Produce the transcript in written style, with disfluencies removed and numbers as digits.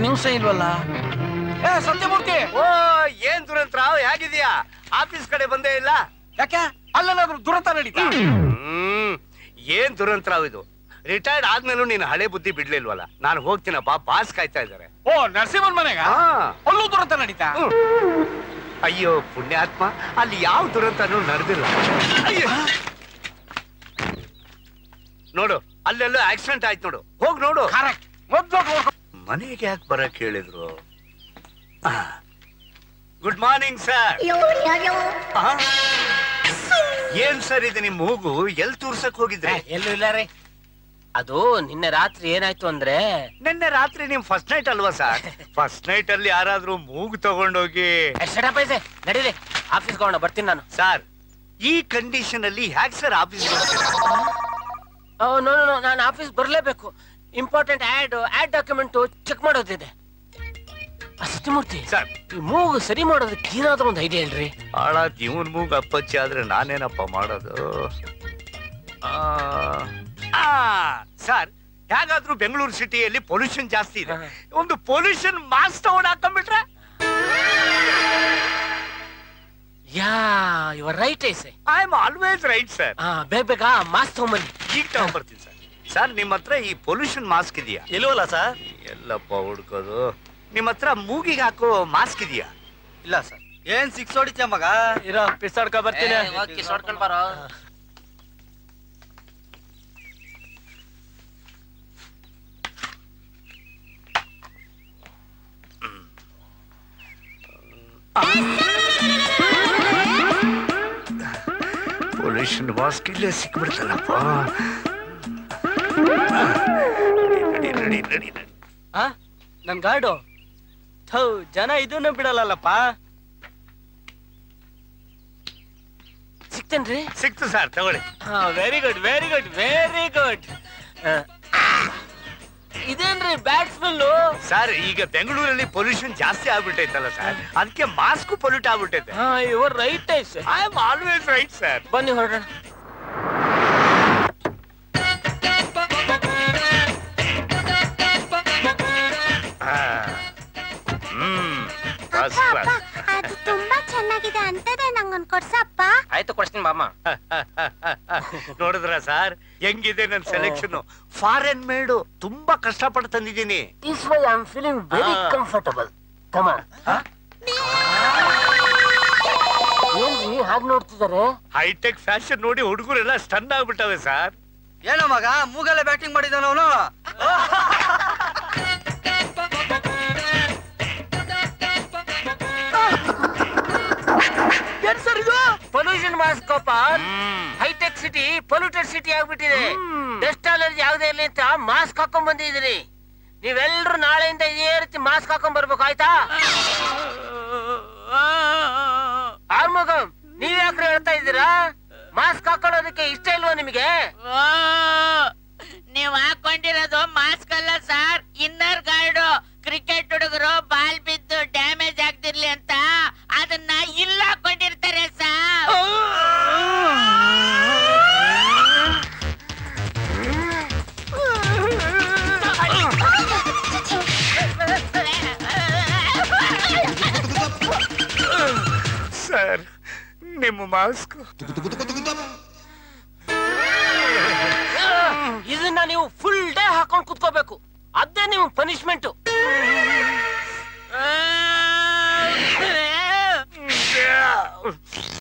ನ್ಯೂಸೇ ಇಲ್ವಲ್ಲ. ಸತ್ಯಮೂರ್ತಿ, ಓ ಏನ್ ದುರಂತರಾವ್, ಹೇಗಿದ್ಯಾ? ಆಫೀಸ್ ಕಡೆ ಬಂದೇ ಇಲ್ಲ ಯಾಕೆ? ಅಲ್ಲೆಲ್ಲಾದ್ರೂ ದುರಂತ ನಡೀತಾ? ಏನ್ ದುರಂತರಾವ್ ಇದು? ರಿಟೈರ್ಡ್ ಆದ್ಮೇಲೂ ನೀನು ಹಳೆ ಬುದ್ಧಿ ಬಿಡ್ಲಿಲ್ವಲ್ಲ. ನಾನು ಹೋಗ್ತೀನಪ್ಪ, ಬಾಸ್ ಕಾಯ್ತಾ ಇದ್ದಾರೆ. ಓ, ನರಸಿಂಹನ್ ಮನೆಗ ಅಲ್ಲೂ ದುರಂತ ನಡೀತಾ? ಅಯ್ಯೋ ಪುಣ್ಯಾತ್ಮ, ಅಲ್ಲಿ ಯಾವ ದುರಂತನೂ ನಡೆದಿಲ್ಲ. ನೋಡು, ಅಲ್ಲೆಲ್ಲೋ ಆಕ್ಸಿಡೆಂಟ್ ಆಯ್ತು ನೋಡು, ಹೋಗ್ ನೋಡು. ಮನೆಗೆ ಯಾಕೆ ಬರಕ್ ಹೇಳಿದ್ರು? Good morning sir. ಏನ್ ಸರ್ ಇದು ನಿಮ್ ಮೂಗು? ಎಲ್ ತೋರ್ಸಕ್ ಹೋಗಿದ್ರೆ? ಎಲ್ಲೂ ಇಲ್ಲ ರೀ. ಅದು ನಿನ್ನೆ ರಾತ್ರಿ ಏನಾಯ್ತು ಅಂದ್ರೆ, ನಿನ್ನೆ ರಾತ್ರಿ ನಿಮ್ ಫಸ್ಟ್ ನೈಟ್ ಅಲ್ವಾ ಸರ್? ಫಸ್ಟ್ ನೈಟ್ ಅಲ್ಲಿ ಯಾರಾದ್ರೂ ಮೂಗು ತಗೊಂಡೋಗಿ ನಡೀರಿ ಆಫೀಸ್ ಹೋಗೋಣ, ಬರ್ತೀನಿ ನಾನು. ಸರ್, ಈ ಕಂಡೀಷನ್ ಅಲ್ಲಿ ಹ್ಯಾಕ್ ಸರ್ ಆಫೀಸ್ ಬರ್ತೀರಾ? ನಾನು ಆಫೀಸ್ ಬರ್ಲೇಬೇಕು. ಇಂಪಾರ್ಟೆಂಟ್ ಆಡ್ ಡಾಕ್ಯುಮೆಂಟ್ ಚೆಕ್ ಮಾಡೋದಿದೆ. ಸತ್ಯಮೂರ್ತಿ ಸರ್, ಈ ಮೂಗು ಸರಿ ಮಾಡೋದಕ್ಕೆ ಏನಾದ್ರೂ ಒಂದು ಐಡಿಯಾ ಇಲ್ರಿ? ಆಳ ಜೀವನ್ ಮೂಗು ಅಪ್ಪಚ್ಚಿ ಆದ್ರೆ ನಾನೇನಪ್ಪ ಮಾಡೋದು? ಸರ್, ಹೇಗಾದ್ರೂ ಬೆಂಗಳೂರು ಸಿಟಿಯಲ್ಲಿ ಪೊಲ್ಯೂಷನ್ ಜಾಸ್ತಿ ಇದೆ. ಒಂದು ಪೊಲ್ಯೂಷನ್ ಮಾಸ್ಕ್ ತಗೊಂಡು ಹಾಕೊಂಡ್ಬಿಟ್ರೆ? You are right I say. I am always right sir. ಬೇಗ ಮಾಸ್ಕ್ ತಗೊಂಬನ್ನಿ. ಈಗ ತಗೊಂಡ್ಬರ್ತೀನಿ ಸರ್. ಸರ್, ನಿಮ್ಮ ಹತ್ರ ಈ ಪೊಲ್ಯೂಷನ್ ಮಾಸ್ಕ್ ಇದೆಯಾ? ಇಲ್ವಲ್ಲ ಸರ್. ಎಲ್ಲಪ್ಪ ಹುಡ್ಕೋದು. ನಿಮ್ಮ ಹತ್ರ ಮೂಗಿಗೆ ಹಾಕೋ ಮಾಸ್ಕ್ ಇದೆಯಾ? ಇಲ್ಲ ಸರ್. ಏನ್ ಸಿಕ್ಸ್ ಹೊಡಿತ್ಯ ಮಗ? ಇರೋ ಪಿಸಾಡ್ಕೊ ಬರ್ತೀನಿ. ಕಿಸಾಡ್ಕೊಂಡ್ ಬರೋ. ಪೊಲ್ಯೂಷನ್ ಮಾಸ್ಕ್ ಇಲ್ಲೇ ಸಿಕ್ಬಿಡ್ತಲ್ಲಪ್ಪ. ನನ್ ಗಾರ್ಡು ಜನ ಇದನ್ನು ಬಿಡಲ್ಲಪ್ಪ. ಸಿಕ್ತೇನ್ರಿ? ಸಿಕ್ತು ಸರ್, ತಗೊಳ್ಳಿ. Very good, very good, very good. ಇದೇನ್ರಿ ಬ್ಯಾಡ್ ಸ್ಮೆಲ್? ಸರ್, ಈಗ ಬೆಂಗಳೂರಲ್ಲಿ ಪೊಲ್ಯೂಷನ್ ಜಾಸ್ತಿ ಆಗ್ಬಿಟ್ಟೈತಲ್ಲ ಸರ್, ಅದಕ್ಕೆ ಮಾಸ್ಕ್ ಪೊಲ್ಯೂಟ್ ಆಗ್ಬಿಟ್ಟೈತೆ. You are right I say. I am always right sir. ಬನ್ನಿ ಹೊರಡೋಣ. ಅದು ತುಂಬಾ ಚೆನ್ನಾಗಿದೆ ಅಂತದೆ, ನಂಗೊಂದು ಕೊಡ್ಸಪ್ಪ. ಆಯ್ತು, ಕೊಡ್ತೀನಿ ಬಾಮ್ಮ. ನೋಡಿದ್ರ ಸರ್ ಹೆಂಗಿದೆ ನನ್ ಸೆಲೆಕ್ಷನ್? ಫಾರೆನ್ ಮೇಡು, ತುಂಬಾ ಕಷ್ಟಪಟ್ಟು ತಂದಿದ್ದೀನಿ. This way I am feeling very comfortable. Come on. ಏನ್ರಿ ಹಾಗೆ ನೋಡ್ತಿದ್ದಾರೆ? ಹೈಟೆಕ್ ಫ್ಯಾಷನ್ ನೋಡಿ ಹುಡುಗರೆಲ್ಲ ಸ್ಟನ್ ಆಗ್ಬಿಟ್ಟವೆ ಸರ್. ಏನೋ ಮಗ, ಮೂಗಲ್ಲೇ ಬ್ಯಾಟಿಂಗ್ ಮಾಡಿದ್ದಾನ ಅವನು. ಏನ್ ಸರ್ ಇದು? Pollution mask high tech city polluted city ಆಗ್ಬಿಟ್ಟಿದೆ. ಡಸ್ಟ್ ಅಲರ್ಜಿ ಯಾವ್ದೇ ಇರ್ಲಿ ಅಂತ ಮಾಸ್ಕ್ ಹಾಕೊಂಡ್ ಬಂದಿದ್ದೀರಿ. ನೀವೆಲ್ರು ನಾಳೆಯಿಂದ ಇದೇ ರೀತಿ ಮಾಸ್ಕ್ ಹಾಕೊಂಡ್ ಬರ್ಬೇಕು, ಆಯ್ತಾ? ಆರ್ಮುಗಂ, ನೀವ್ ಯಾಕ್ರೆ ಹೇಳ್ತಾ ಇದ್ದೀರಾ? ಮಾಸ್ಕ್ ಹಾಕೊಳ್ಳೋದಕ್ಕೆ ಇಷ್ಟ ಇಲ್ವಾ ನಿಮಗೆ? ನೀವ್ ಹಾಕೊಂಡಿರೋದು ಮಾಸ್ಕ್ ಅಲ್ಲ ಸರ್, ಇನ್ನರ್ ಗಾರ್ಡು. ಕ್ರಿಕೆಟ್ ಹುಡುಗರು ಬಾಲ್ ಬಿದ್ದು ಡ್ಯಾಮೇಜ್ ಆಗ್ತಿರ್ಲಿ ಅಂತ ಅದನ್ನ ಇಲ್ಲ ಹಾಕೊಂಡಿರ್ತಾರೆ ಸರ್. ಸರ್, ನಿಮ್ಮ ಮಾಸ್ಕ್ ಇದನ್ನ ನೀವು ಫುಲ್ ಡೇ ಹಾಕೊಂಡ್ ಕುತ್ಕೋಬೇಕು. ಅದೇ ನಿಮ್ ಪನಿಷ್ಮೆಂಟ್.